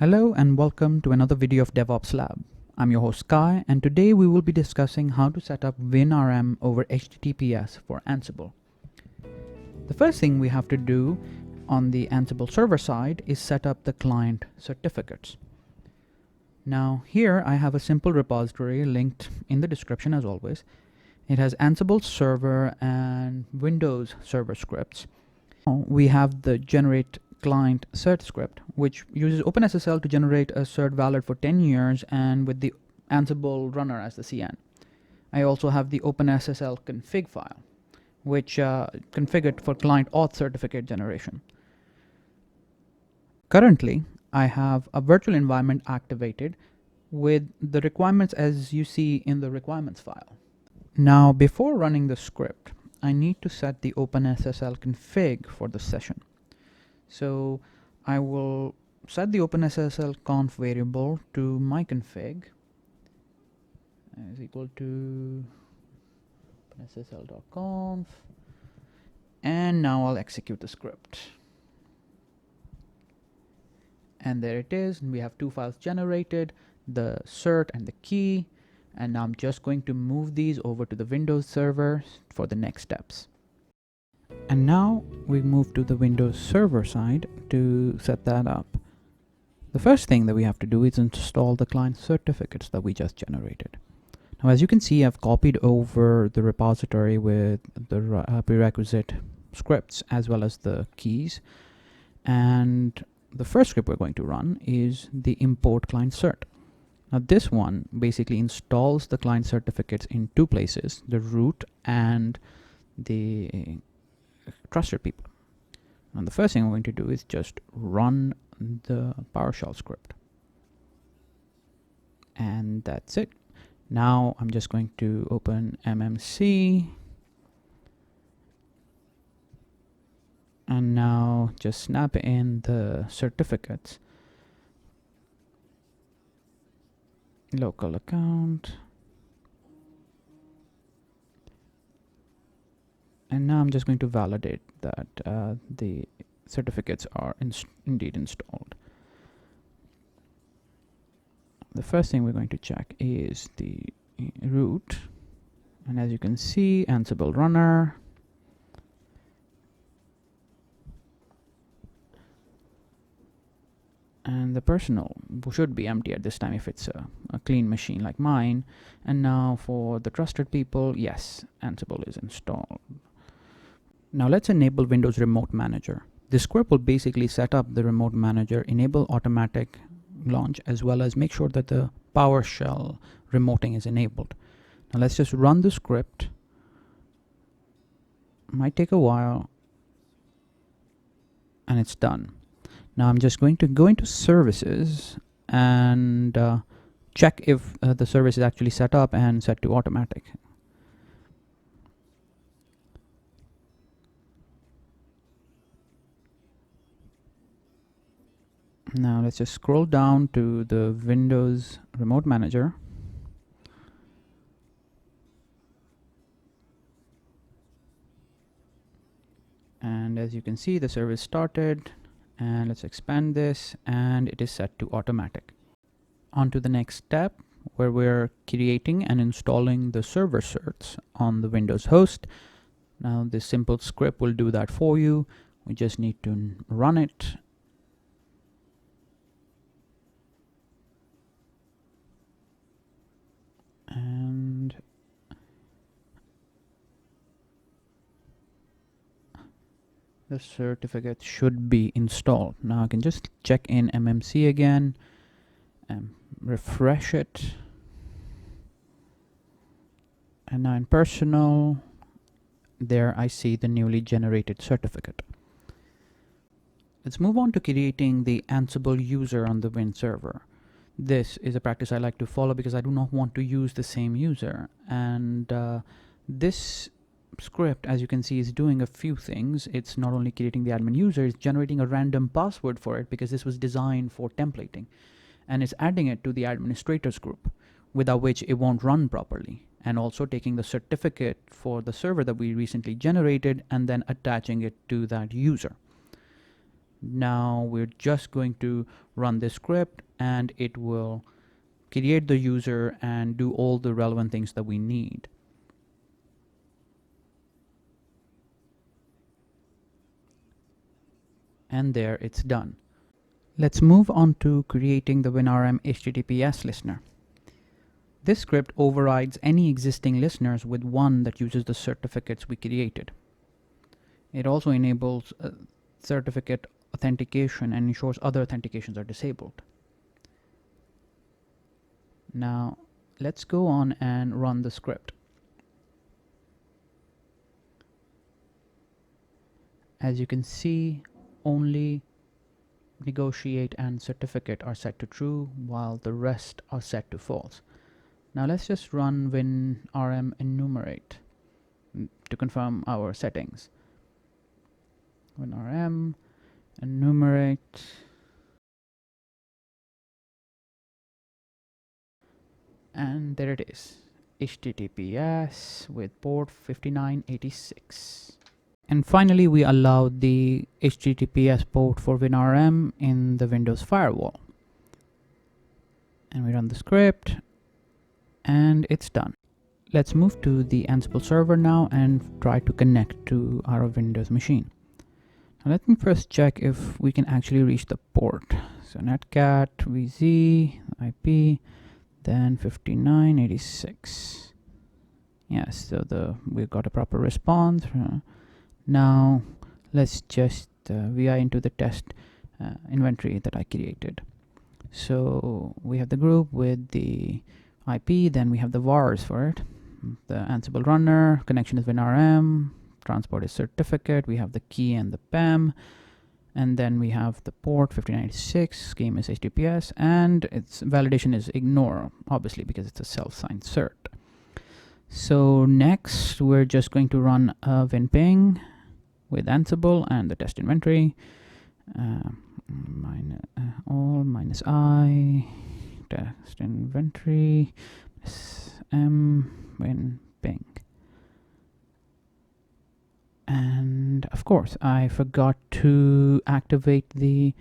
Hello and welcome to another video of DevOps Lab. I'm your host Kai, and today we will be discussing how to set up WinRM over HTTPS for Ansible. The first thing we have to do on the Ansible server side is set up the client certificates. Now here I have a simple repository linked in the description as always. It has Ansible server and Windows server scripts. We have the generate client cert script, which uses OpenSSL to generate a cert valid for 10 years and with the Ansible runner as the CN. I also have the OpenSSL config file, which configured for client auth certificate generation. Currently, I have a virtual environment activated with the requirements as you see in the requirements file. Now, before running the script, I need to set the OpenSSL config for the session. So I will set the OpenSSL conf variable to my config is equal to OpenSSL.conf, and now I'll execute the script. And there it is. We have two files generated, the cert and the key. And now I'm just going to move these over to the Windows server for the next steps. And now we move to the Windows server side to set that up. The first thing that we have to do is install the client certificates that we just generated. Now, as you can see, I've copied over the repository with the prerequisite scripts as well as the keys. And the first script we're going to run is the import client cert. Now this one basically installs the client certificates in two places, the root and the trusted people. And the first thing I'm going to do is just run the PowerShell script. And that's it. Now I'm just going to open MMC. And now just snap in the certificates. Local account. And now I'm just going to validate that the certificates are indeed installed. The first thing we're going to check is the root. And as you can see, Ansible runner. And the personal should be empty at this time if it's a clean machine like mine. And now for the trusted people, yes, Ansible is installed. Now let's enable Windows Remote Manager. This script will basically set up the Remote Manager, enable automatic launch, as well as make sure that the PowerShell remoting is enabled. Now let's just run the script. Might take a while. And it's done. Now I'm just going to go into services and check if the service is actually set up and set to automatic. Now let's just scroll down to the Windows Remote Manager. And as you can see, the service started. And let's expand this, and it is set to automatic. On to the next step, where we're creating and installing the server certs on the Windows host. Now this simple script will do that for you. We just need to run it. And the certificate should be installed. Now I can just check in MMC again and refresh it. And now in personal, there I see the newly generated certificate. Let's move on to creating the Ansible user on the Win server. This is a practice I like to follow because I do not want to use the same user. And this script, as you can see, is doing a few things. It's not only creating the admin user, it's generating a random password for it because this was designed for templating. And it's adding it to the administrators group, without which it won't run properly. And also taking the certificate for the server that we recently generated and then attaching it to that user. Now we're just going to run this script and it will create the user and do all the relevant things that we need. And there it's done. Let's move on to creating the WinRM HTTPS listener. This script overrides any existing listeners with one that uses the certificates we created. It also enables certificate authentication and ensures other authentications are disabled. Now let's go on and run the script. As you can see, only negotiate and certificate are set to true while the rest are set to false. Now let's just run WinRM enumerate to confirm our settings. WinRM enumerate, and there it is, HTTPS with port 5986. And finally, we allowed the HTTPS port for WinRM in the Windows firewall. And we run the script, and it's done. Let's move to the Ansible server now and try to connect to our Windows machine. Now let me first check if we can actually reach the port. So netcat vz IP, then 5986. Yes, so we've got a proper response. Now let's just VI into the test inventory that I created. So we have the group with the IP, then we have the vars for it. The Ansible runner, connection is WinRM, transport is certificate, we have the key and the PEM, and then we have the port 5986, scheme is HTTPS, and its validation is ignore, obviously, because it's a self-signed cert. So next, we're just going to run a winping with Ansible and the test inventory. All minus I, test inventory, winping. And of course, I forgot to activate the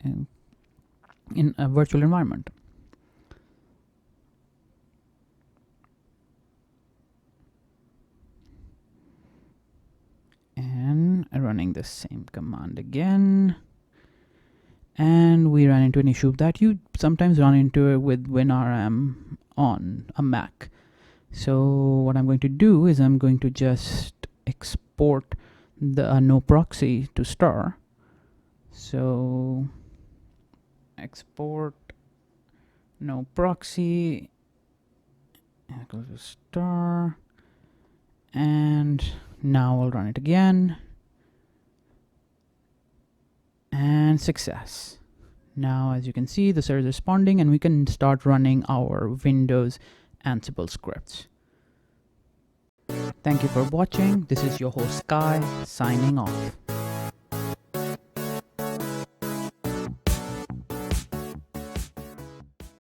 in a virtual environment. And running the same command again. And we ran into an issue that you sometimes run into with WinRM on a Mac. So what I'm going to do is I'm going to just export the no proxy to star. So export no proxy equals to star, and now I'll run it again, and success. Now as you can see, the server is responding and we can start running our Windows Ansible scripts. Thank you for watching. This is your host Sky signing off.